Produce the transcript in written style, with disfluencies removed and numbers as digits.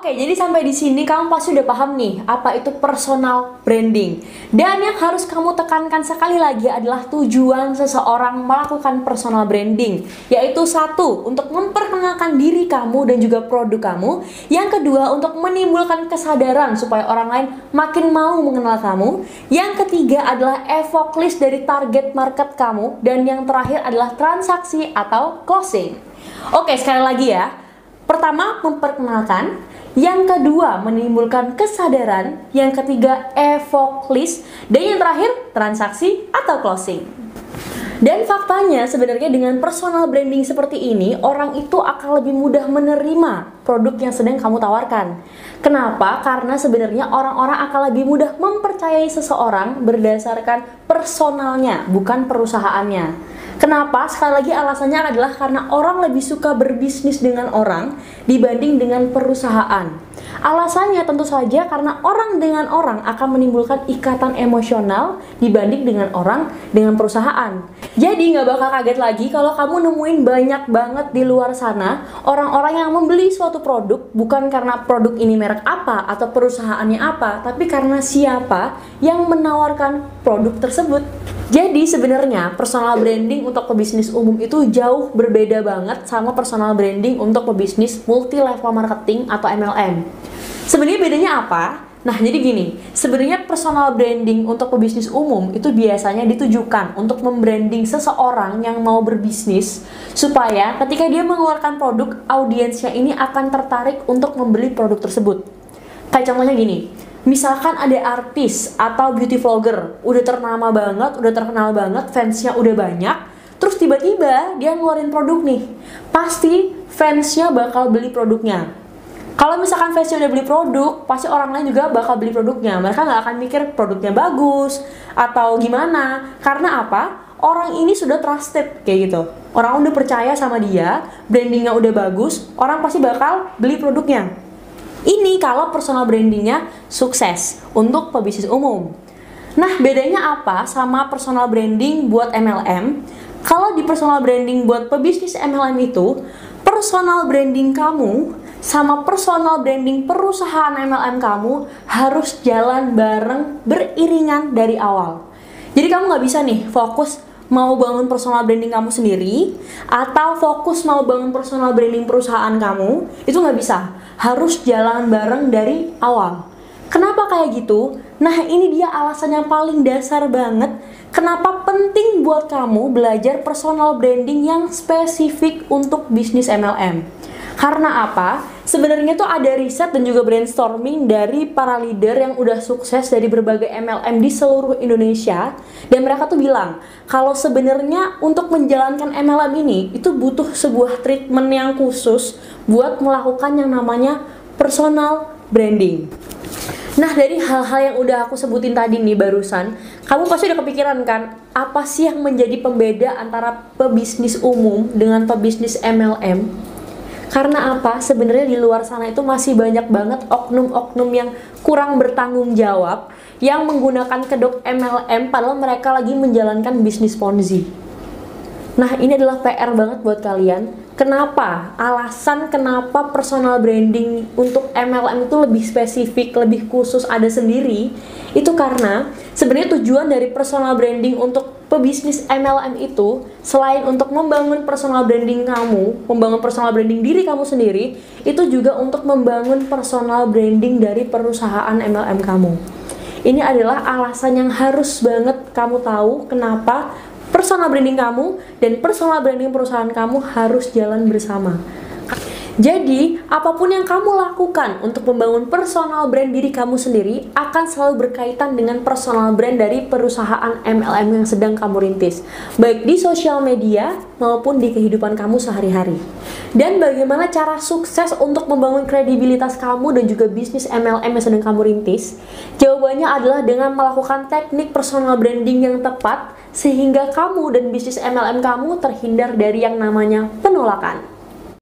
Oke, jadi sampai di sini kamu pasti udah paham nih apa itu personal branding. Dan yang harus kamu tekankan sekali lagi adalah tujuan seseorang melakukan personal branding, yaitu satu, untuk memperkenalkan diri kamu dan juga produk kamu. Yang kedua, untuk menimbulkan kesadaran supaya orang lain makin mau mengenal kamu. Yang ketiga adalah evoke list dari target market kamu. Dan yang terakhir adalah transaksi atau closing. Oke, sekali lagi ya. Pertama, memperkenalkan. Yang kedua, menimbulkan kesadaran. Yang ketiga, evoke list. Dan yang terakhir, transaksi atau closing. Dan faktanya sebenarnya dengan personal branding seperti ini, orang itu akan lebih mudah menerima produk yang sedang kamu tawarkan. Kenapa? Karena sebenarnya orang-orang akan lebih mudah mempercayai seseorang berdasarkan personalnya, bukan perusahaannya. Kenapa? Sekali lagi alasannya adalah karena orang lebih suka berbisnis dengan orang dibanding dengan perusahaan. Alasannya tentu saja karena orang dengan orang akan menimbulkan ikatan emosional dibanding dengan orang dengan perusahaan. Jadi nggak bakal kaget lagi kalau kamu nemuin banyak banget di luar sana orang-orang yang membeli suatu produk bukan karena produk ini merek apa atau perusahaannya apa, tapi karena siapa yang menawarkan produk tersebut. Jadi sebenarnya personal branding untuk pebisnis umum itu jauh berbeda banget sama personal branding untuk pebisnis multi level marketing atau MLM. Sebenarnya bedanya apa? Nah, jadi gini, sebenarnya personal branding untuk pebisnis umum itu biasanya ditujukan untuk membranding seseorang yang mau berbisnis supaya ketika dia mengeluarkan produk, audiensnya ini akan tertarik untuk membeli produk tersebut. Kayak contohnya gini, misalkan ada artis atau beauty vlogger, udah ternama banget, udah terkenal banget, fansnya udah banyak, terus tiba-tiba dia ngeluarin produk nih, pasti fansnya bakal beli produknya. Kalau misalkan fansnya udah beli produk, pasti orang lain juga bakal beli produknya. Mereka nggak akan mikir produknya bagus atau gimana. Karena apa? Orang ini sudah trusted kayak gitu. Orang udah percaya sama dia, brandingnya udah bagus, orang pasti bakal beli produknya. Ini kalau personal brandingnya sukses untuk pebisnis umum. Nah, bedanya apa sama personal branding buat MLM? Kalau di personal branding buat pebisnis MLM itu, personal branding kamu sama personal branding perusahaan MLM kamu harus jalan bareng beriringan dari awal. Jadi kamu nggak bisa nih fokus mau bangun personal branding kamu sendiri atau fokus mau bangun personal branding perusahaan kamu, itu nggak bisa. Harus jalan bareng dari awal. Kenapa kayak gitu? Nah, ini dia alasan yang paling dasar banget kenapa penting buat kamu belajar personal branding yang spesifik untuk bisnis MLM. Karena apa? Sebenarnya tuh ada riset dan juga brainstorming dari para leader yang udah sukses dari berbagai MLM di seluruh Indonesia. Dan mereka tuh bilang, kalau sebenarnya untuk menjalankan MLM ini, itu butuh sebuah treatment yang khusus buat melakukan yang namanya personal branding. Nah, dari hal-hal yang udah aku sebutin tadi nih barusan, kamu pasti udah kepikiran kan, apa sih yang menjadi pembeda antara pebisnis umum dengan pebisnis MLM? Karena apa? Sebenarnya di luar sana itu masih banyak banget oknum-oknum yang kurang bertanggung jawab yang menggunakan kedok MLM padahal mereka lagi menjalankan bisnis Ponzi. Nah, ini adalah PR banget buat kalian. Kenapa? Alasan kenapa personal branding untuk MLM itu lebih spesifik, lebih khusus ada sendiri, itu karena sebenarnya tujuan dari personal branding untuk pebisnis MLM itu selain untuk membangun personal branding kamu, membangun personal branding diri kamu sendiri, itu juga untuk membangun personal branding dari perusahaan MLM kamu. Ini adalah alasan yang harus banget kamu tahu kenapa personal branding kamu dan personal branding perusahaan kamu harus jalan bersama. Jadi, apapun yang kamu lakukan untuk membangun personal brand diri kamu sendiri akan selalu berkaitan dengan personal brand dari perusahaan MLM yang sedang kamu rintis, baik di sosial media maupun di kehidupan kamu sehari-hari. Dan bagaimana cara sukses untuk membangun kredibilitas kamu dan juga bisnis MLM yang sedang kamu rintis? Jawabannya adalah dengan melakukan teknik personal branding yang tepat sehingga kamu dan bisnis MLM kamu terhindar dari yang namanya penolakan.